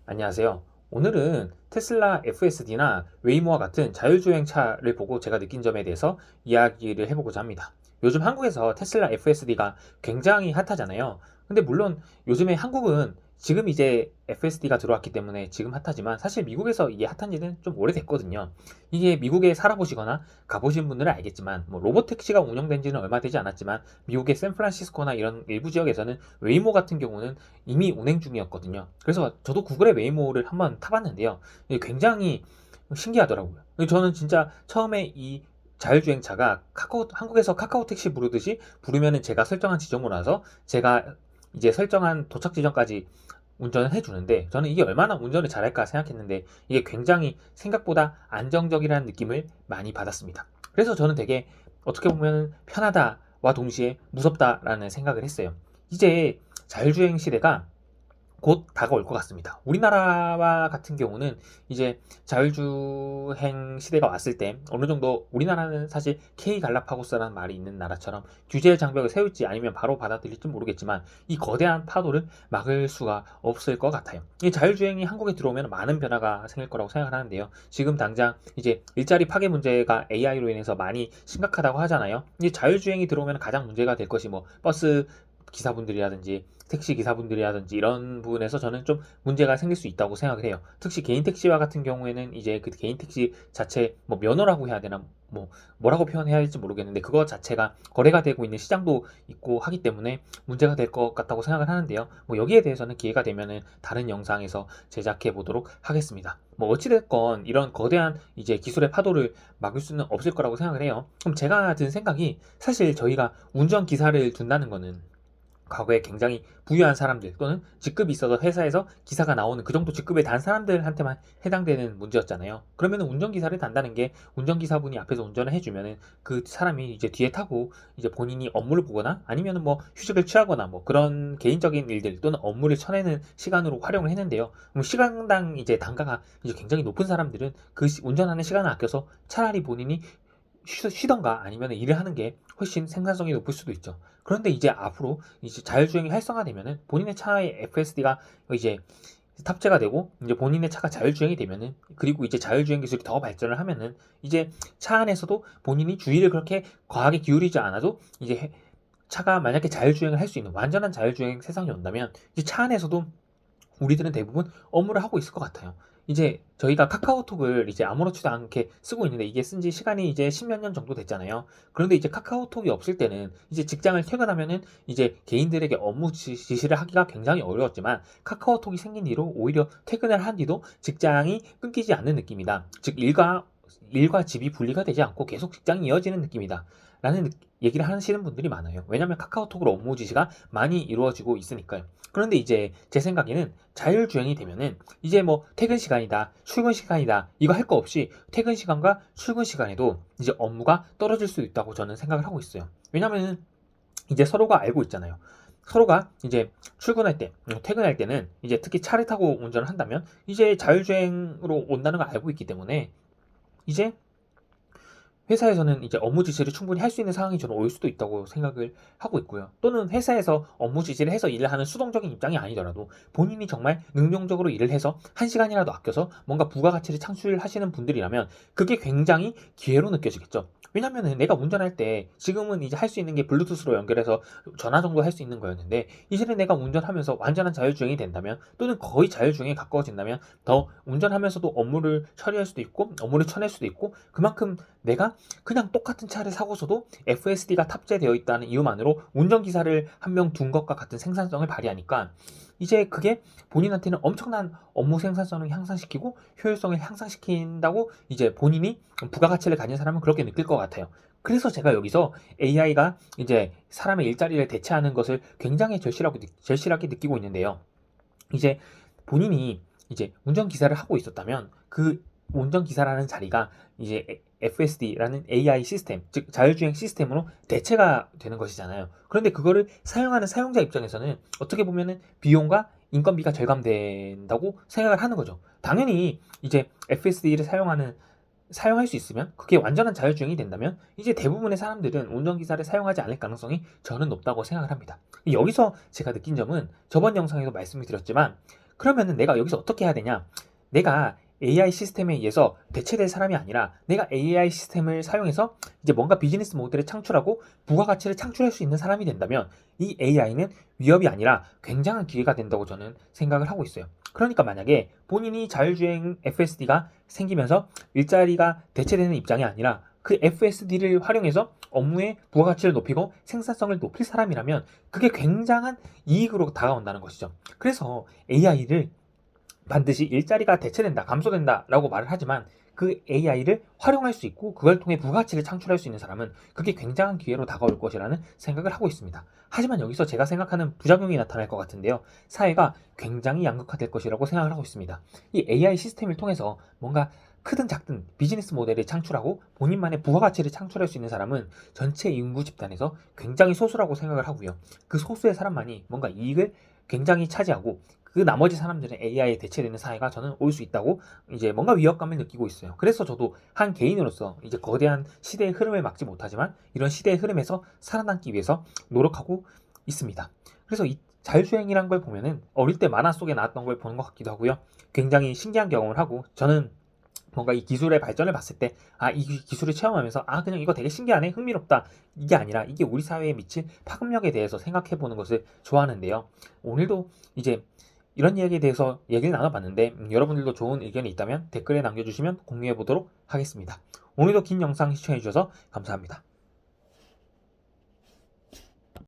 안녕하세요. 오늘은 테슬라 FSD나 웨이모와 같은 자율주행차를 보고 제가 느낀 점에 대해서 이야기를 해보고자 합니다. 요즘 한국에서 테슬라 FSD가 굉장히 핫하잖아요. 근데 물론 요즘에 한국은 지금 이제 FSD가 들어왔기 때문에 지금 핫하지만 사실 미국에서 이게 핫한 지는 좀 오래됐거든요. 이게 미국에 살아보시거나 가보신 분들은 알겠지만 뭐 로보택시가 운영된 지는 얼마 되지 않았지만 미국의 샌프란시스코나 이런 일부 지역에서는 웨이모 같은 경우는 이미 운행 중이었거든요. 그래서 저도 구글의 웨이모를 한번 타봤는데요. 이게 굉장히 신기하더라고요. 저는 진짜 처음에 이 자율주행차가 한국에서 카카오 택시 부르듯이 부르면은 제가 설정한 지점으로 와서 제가 이제 설정한 도착 지점까지 운전을 해주는데 저는 이게 얼마나 운전을 잘할까 생각했는데 이게 굉장히 생각보다 안정적이라는 느낌을 많이 받았습니다. 그래서 저는 되게 어떻게 보면 편하다와 동시에 무섭다라는 생각을 했어요. 이제 자율주행 시대가 곧 다가올 것 같습니다. 우리나라와 같은 경우는 이제 자율주행 시대가 왔을 때 어느 정도 우리나라는 사실 K 갈라파고스라는 말이 있는 나라처럼 규제 장벽을 세울지 아니면 바로 받아들일지 모르겠지만 이 거대한 파도를 막을 수가 없을 것 같아요. 이 자율주행이 한국에 들어오면 많은 변화가 생길 거라고 생각을 하는데요. 지금 당장 이제 일자리 파괴 문제가 AI로 인해서 많이 심각하다고 하잖아요. 이 자율주행이 들어오면 가장 문제가 될 것이 뭐 버스 기사분들이라든지 택시 기사분들이라든지 이런 부분에서 저는 좀 문제가 생길 수 있다고 생각을 해요. 특히 개인 택시와 같은 경우에는 이제 그 개인 택시 자체 뭐 면허라고 해야 되나 뭐 뭐라고 표현해야 할지 모르겠는데 그거 자체가 거래가 되고 있는 시장도 있고 하기 때문에 문제가 될 것 같다고 생각을 하는데요. 뭐 여기에 대해서는 기회가 되면은 다른 영상에서 제작해 보도록 하겠습니다. 뭐 어찌됐건 이런 거대한 이제 기술의 파도를 막을 수는 없을 거라고 생각을 해요. 그럼 제가 든 생각이 사실 저희가 운전 기사를 둔다는 거는 과거에 굉장히 부유한 사람들 또는 직급이 있어서 회사에서 기사가 나오는 그 정도 직급에 단 사람들한테만 해당되는 문제였잖아요. 그러면 운전기사를 단다는 게 운전기사분이 앞에서 운전을 해주면은 그 사람이 이제 뒤에 타고 이제 본인이 업무를 보거나 아니면은 뭐 휴식을 취하거나 뭐 그런 개인적인 일들 또는 업무를 쳐내는 시간으로 활용을 했는데요. 그럼 시간당 이제 단가가 이제 굉장히 높은 사람들은 그 운전하는 시간을 아껴서 차라리 본인이 쉬던가 아니면 일을 하는 게 훨씬 생산성이 높을 수도 있죠. 그런데 이제 앞으로 이제 자율주행이 활성화되면은 본인의 차에 FSD가 이제 탑재가 되고 이제 본인의 차가 자율주행이 되면은 그리고 이제 자율주행 기술이 더 발전을 하면은 이제 차 안에서도 본인이 주의를 그렇게 과하게 기울이지 않아도 이제 차가 만약에 자율주행을 할 수 있는 완전한 자율주행 세상이 온다면 이제 차 안에서도 우리들은 대부분 업무를 하고 있을 것 같아요. 이제 저희가 카카오톡을 이제 아무렇지도 않게 쓰고 있는데 이게 쓴 지 시간이 이제 십몇 년 정도 됐잖아요. 그런데 이제 카카오톡이 없을 때는 이제 직장을 퇴근하면은 이제 개인들에게 업무 지시를 하기가 굉장히 어려웠지만 카카오톡이 생긴 뒤로 오히려 퇴근을 한 뒤도 직장이 끊기지 않는 느낌이다. 즉 일과 집이 분리가 되지 않고 계속 직장이 이어지는 느낌이다. 라는 얘기를 하시는 분들이 많아요. 왜냐하면 카카오톡으로 업무 지시가 많이 이루어지고 있으니까요. 그런데 이제 제 생각에는 자율주행이 되면은 이제 뭐 퇴근 시간이다, 출근 시간이다, 이거 할 거 없이 퇴근 시간과 출근 시간에도 이제 업무가 떨어질 수 있다고 저는 생각을 하고 있어요. 왜냐면은 이제 서로가 알고 있잖아요. 서로가 이제 출근할 때, 퇴근할 때는 이제 특히 차를 타고 운전을 한다면 이제 자율주행으로 온다는 걸 알고 있기 때문에 이제 회사에서는 이제 업무 지시를 충분히 할 수 있는 상황이 저는 올 수도 있다고 생각을 하고 있고요. 또는 회사에서 업무 지시를 해서 일을 하는 수동적인 입장이 아니더라도 본인이 정말 능동적으로 일을 해서 한 시간이라도 아껴서 뭔가 부가가치를 창출하시는 분들이라면 그게 굉장히 기회로 느껴지겠죠. 왜냐면은 내가 운전할 때 지금은 이제 할 수 있는 게 블루투스로 연결해서 전화 정도 할 수 있는 거였는데 이제는 내가 운전하면서 완전한 자율주행이 된다면 또는 거의 자율주행에 가까워진다면 더 운전하면서도 업무를 처리할 수도 있고 업무를 쳐낼 수도 있고 그만큼 내가 그냥 똑같은 차를 사고서도 FSD가 탑재되어 있다는 이유만으로 운전기사를 한 명 둔 것과 같은 생산성을 발휘하니까 이제 그게 본인한테는 엄청난 업무 생산성을 향상시키고 효율성을 향상시킨다고 이제 본인이 부가가치를 가진 사람은 그렇게 느낄 것 같아요. 그래서 제가 여기서 AI가 이제 사람의 일자리를 대체하는 것을 굉장히 절실하게 느끼고 있는데요. 이제 본인이 이제 운전기사를 하고 있었다면 그 운전기사라는 자리가 이제 FSD라는 AI 시스템, 즉 자율주행 시스템으로 대체가 되는 것이잖아요. 그런데 그거를 사용하는 사용자 입장에서는 어떻게 보면은 비용과 인건비가 절감된다고 생각을 하는 거죠. 당연히 이제 FSD를 사용할 수 있으면 그게 완전한 자율주행이 된다면 이제 대부분의 사람들은 운전기사를 사용하지 않을 가능성이 저는 높다고 생각을 합니다. 여기서 제가 느낀 점은 저번 영상에도 말씀을 드렸지만 그러면은 내가 여기서 어떻게 해야 되냐? 내가 AI 시스템에 의해서 대체될 사람이 아니라 내가 AI 시스템을 사용해서 이제 뭔가 비즈니스 모델을 창출하고 부가가치를 창출할 수 있는 사람이 된다면 이 AI는 위협이 아니라 굉장한 기회가 된다고 저는 생각을 하고 있어요. 그러니까 만약에 본인이 자율주행 FSD가 생기면서 일자리가 대체되는 입장이 아니라 그 FSD를 활용해서 업무의 부가가치를 높이고 생산성을 높일 사람이라면 그게 굉장한 이익으로 다가온다는 것이죠. 그래서 AI를 반드시 일자리가 대체된다, 감소된다 라고 말을 하지만 그 AI를 활용할 수 있고 그걸 통해 부가가치를 창출할 수 있는 사람은 그게 굉장한 기회로 다가올 것이라는 생각을 하고 있습니다. 하지만 여기서 제가 생각하는 부작용이 나타날 것 같은데요. 사회가 굉장히 양극화될 것이라고 생각을 하고 있습니다. 이 AI 시스템을 통해서 뭔가 크든 작든 비즈니스 모델을 창출하고 본인만의 부가가치를 창출할 수 있는 사람은 전체 인구 집단에서 굉장히 소수라고 생각을 하고요. 그 소수의 사람만이 뭔가 이익을 굉장히 차지하고 그 나머지 사람들은 AI에 대체되는 사회가 저는 올 수 있다고 이제 뭔가 위협감을 느끼고 있어요. 그래서 저도 한 개인으로서 이제 거대한 시대의 흐름을 막지 못하지만 이런 시대의 흐름에서 살아남기 위해서 노력하고 있습니다. 그래서 이 자율주행이란 걸 보면은 어릴 때 만화 속에 나왔던 걸 보는 것 같기도 하고요. 굉장히 신기한 경험을 하고 저는 뭔가 이 기술의 발전을 봤을 때, 이 기술을 체험하면서, 그냥 이거 되게 신기하네, 흥미롭다. 이게 아니라, 이게 우리 사회에 미칠 파급력에 대해서 생각해 보는 것을 좋아하는데요. 오늘도 이제 이런 이야기에 대해서 얘기를 나눠봤는데, 여러분들도 좋은 의견이 있다면 댓글에 남겨주시면 공유해 보도록 하겠습니다. 오늘도 긴 영상 시청해 주셔서 감사합니다.